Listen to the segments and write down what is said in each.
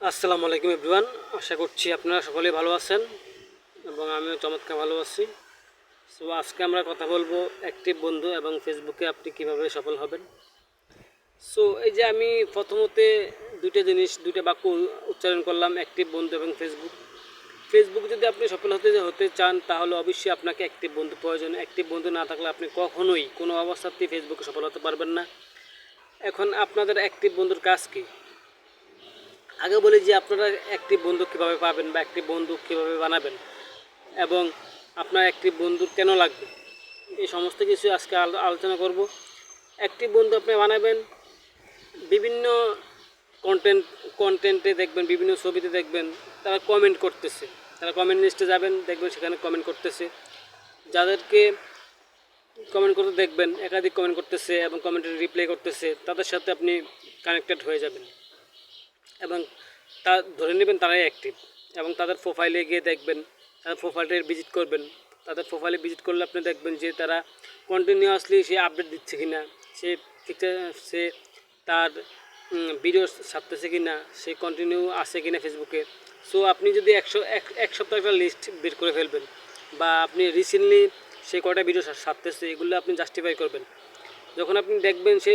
আসসালামু আলাইকুম এভরিওয়ান। আশা করছি আপনারা সকলেই ভালো আছেন এবং আমিও চমৎকার ভালো আছি। সো আজকে আমরা কথা বলবো অ্যাক্টিভ বন্ধু এবং ফেসবুকে আপনি কিভাবে সফল হবেন। সো এই যে আমি প্রথমতে দুইটা বাক্য উচ্চারণ করলাম, অ্যাক্টিভ বন্ধু এবং ফেসবুক। ফেসবুক যদি আপনি সফল হতে চান তাহলে অবশ্যই আপনাকে অ্যাক্টিভ বন্ধু প্রয়োজন। অ্যাক্টিভ বন্ধু না থাকলে আপনি কখনোই কোনো অবস্থাতেই ফেসবুকে সফল হতে পারবেন না। এখন আপনাদের অ্যাক্টিভ বন্ধুর কাজ কী? আগে বলি যে আপনারা অ্যাক্টিভ বন্ধু কীভাবে পাবেন বা অ্যাক্টিভ বন্ধু কীভাবে বানাবেন এবং আপনার অ্যাক্টিভ বন্ধু কেন লাগবে, এই সমস্ত কিছু আজকে আলোচনা করব। অ্যাক্টিভ বন্ধু আপনি বানাবেন বিভিন্ন কন্টেন্টে দেখবেন, বিভিন্ন ছবিতে দেখবেন তারা কমেন্ট করতেছে, তারা কমেন্ট লিস্টে যাবেন, দেখবেন সেখানে কমেন্ট করতেছে। যাদেরকে কমেন্ট করতে দেখবেন একাধিক কমেন্ট করতেছে এবং কমেন্টের রিপ্লাই করতেছে, তাদের সাথে আপনি কানেক্টেড হয়ে যাবেন এবং তা ধরে নেবেন তারাই অ্যাক্টিভ। এবং তাদের প্রোফাইলে গিয়ে দেখবেন, তাদের প্রোফাইলটা ভিজিট করবেন। তাদের প্রোফাইলে ভিজিট করলে আপনি দেখবেন যে তারা কন্টিনিউয়াসলি সে আপডেট দিচ্ছে কি না, সে তার ভিডিও ছাড়তেছে কি না, সে কন্টিনিউ আছে কি না ফেসবুকে। সো আপনি যদি এক সপ্তাহ একটা লিস্ট বের করে ফেলবেন বা আপনি রিসেন্টলি সে কয়টা ভিডিও ছাড়তেছে এগুলো আপনি জাস্টিফাই করবেন। যখন আপনি দেখবেন সে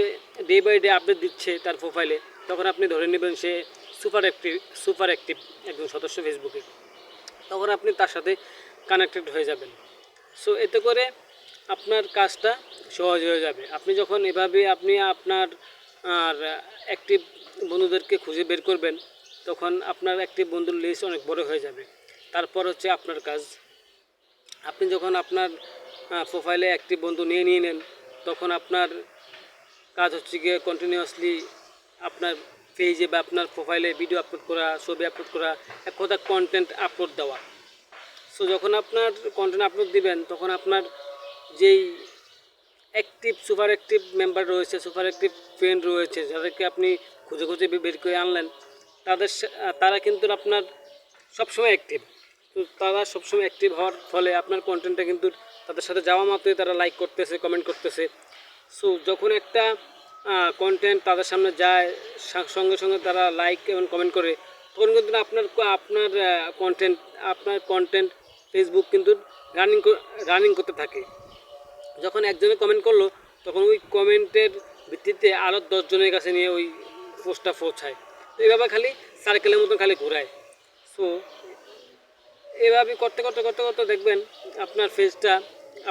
ডে বাই ডে আপডেট দিচ্ছে তার প্রোফাইলে, তখন আপনি ধরে নেবেন সে সুপার অ্যাক্টিভ একজন সদস্য ফেসবুকে। তখন আপনি তার সাথে কানেক্টেড হয়ে যাবেন। সো এতে করে আপনার কাজটা সহজ হয়ে যাবে। আপনি যখন এভাবে আপনি আপনার আর অ্যাক্টিভ বন্ধুদেরকে খুঁজে বের করবেন, তখন আপনার অ্যাক্টিভ বন্ধুর লিস্ট অনেক বড় হয়ে যাবে। তারপর হচ্ছে আপনার কাজ, আপনি যখন আপনার প্রোফাইলে অ্যাক্টিভ বন্ধু নিয়ে নেন, তখন আপনার কাজ হচ্ছে গিয়ে কন্টিনিউয়াসলি আপনার পেজে বা আপনার প্রোফাইলে ভিডিও আপলোড করা, ছবি আপলোড করা, এক কথা কন্টেন্ট আপলোড দেওয়া। সো যখন আপনার কন্টেন্ট আপলোড দিবেন, তখন আপনার যেই সুপার অ্যাক্টিভ মেম্বার রয়েছে, সুপার অ্যাক্টিভ ফ্রেন্ড রয়েছে, যাদেরকে আপনি খুঁজে খুঁজে বের করে আনলেন, তারা কিন্তু আপনার সবসময় অ্যাক্টিভ। তো তারা সবসময় অ্যাক্টিভ হওয়ার ফলে আপনার কন্টেন্টটা কিন্তু তাদের সাথে যাওয়া মাত্রই তারা লাইক করতেছে, কমেন্ট করতেছে। সো যখন একটা কন্টেন্ট তাদের সামনে যায়, সঙ্গে সঙ্গে তারা লাইক এবং কমেন্ট করে, তখন কিন্তু আপনার কন্টেন্ট ফেসবুক কিন্তু রানিং করতে থাকে। যখন একজনে কমেন্ট করলো, তখন ওই কমেন্টের ভিত্তিতে আরও 10 জনের কাছে নিয়ে ওই পোস্টটা পৌঁছায়। তো এইভাবে খালি সার্কেলের মতন খালি ঘোরায়। সো এভাবে করতে করতে করতে করতে দেখবেন আপনার পেজটা,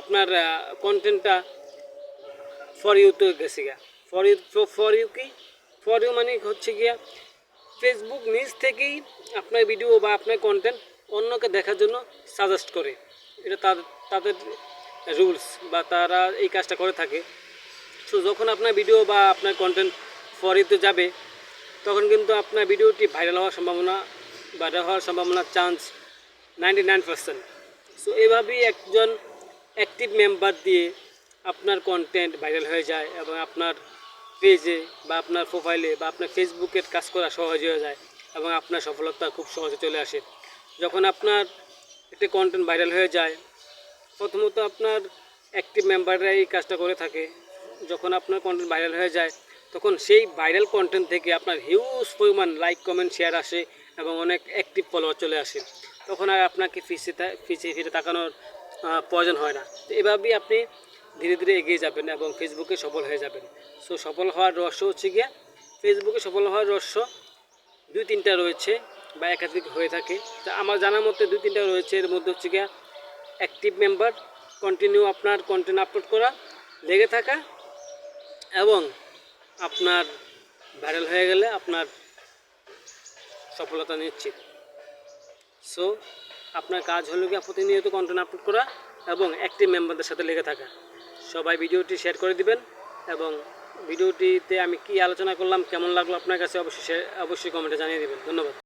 আপনার কন্টেন্টটা ফর ইউতে গেছে গিয়া। ফর ইউ মানে হচ্ছে গিয়া ফেসবুক নিজ থেকেই আপনার ভিডিও বা আপনার কন্টেন্ট অন্যকে দেখার জন্য সাজেস্ট করে। এটা তাদের রুলস বা তারা এই কাজটা করে থাকে। সো যখন আপনার ভিডিও বা আপনার কন্টেন্ট ফর ইউতে যাবে, তখন কিন্তু আপনার ভিডিওটি ভাইরাল হওয়ার সম্ভাবনা চান্স 99%। সো এভাবেই একজন অ্যাক্টিভ মেম্বার দিয়ে আপনার কন্টেন্ট ভাইরাল হয়ে যায় এবং আপনার পেজে বা আপনার প্রোফাইলে বা আপনার ফেসবুকের কাজ করা সহজ হয়ে যায় এবং আপনার সফলতা খুব সহজে চলে আসে। যখন আপনার একটি কন্টেন্ট ভাইরাল হয়ে যায়, প্রথমত আপনার অ্যাক্টিভ মেম্বাররা এই কাজটা করে থাকে। যখন আপনার কন্টেন্ট ভাইরাল হয়ে যায়, তখন সেই ভাইরাল কন্টেন্ট থেকে আপনার হিউজ পরিমাণ লাইক, কমেন্ট, শেয়ার আসে এবং অনেক অ্যাক্টিভ ফলোয়ার চলে আসে। তখন আর আপনাকে পিছিয়ে ফিরে তাকানোর প্রয়োজন হয় না। তো এভাবেই আপনি ধীরে ধীরে এগিয়ে যাবেন এবং ফেসবুকে সফল হয়ে যাবেন। সো সফল হওয়ার রহস্য হচ্ছে গিয়ে, ফেসবুকে সফল হওয়ার রহস্য 2-3টা রয়েছে বা একাধিক হয়ে থাকে। তা আমার জানার মধ্যে 2-3টা রয়েছে। এর মধ্যে হচ্ছে গিয়ে অ্যাক্টিভ মেম্বার, কন্টিনিউ আপনার কন্টেন্ট আপলোড করা, লেগে থাকা এবং আপনার ভাইরাল হয়ে গেলে আপনার সফলতা নিশ্চিত। সো আপনার কাজ হলো গিয়ে প্রতিনিয়ত কন্টেন্ট আপলোড করা এবং অ্যাক্টিভ মেম্বারদের সাথে লেগে থাকা। সবাই ভিডিওটি শেয়ার করে দিবেন এবং ভিডিওটিতে আমি কি আলোচনা করলাম কেমন লাগলো আপনার কাছে অবশ্যই কমেন্টে জানিয়ে দেবেন। ধন্যবাদ।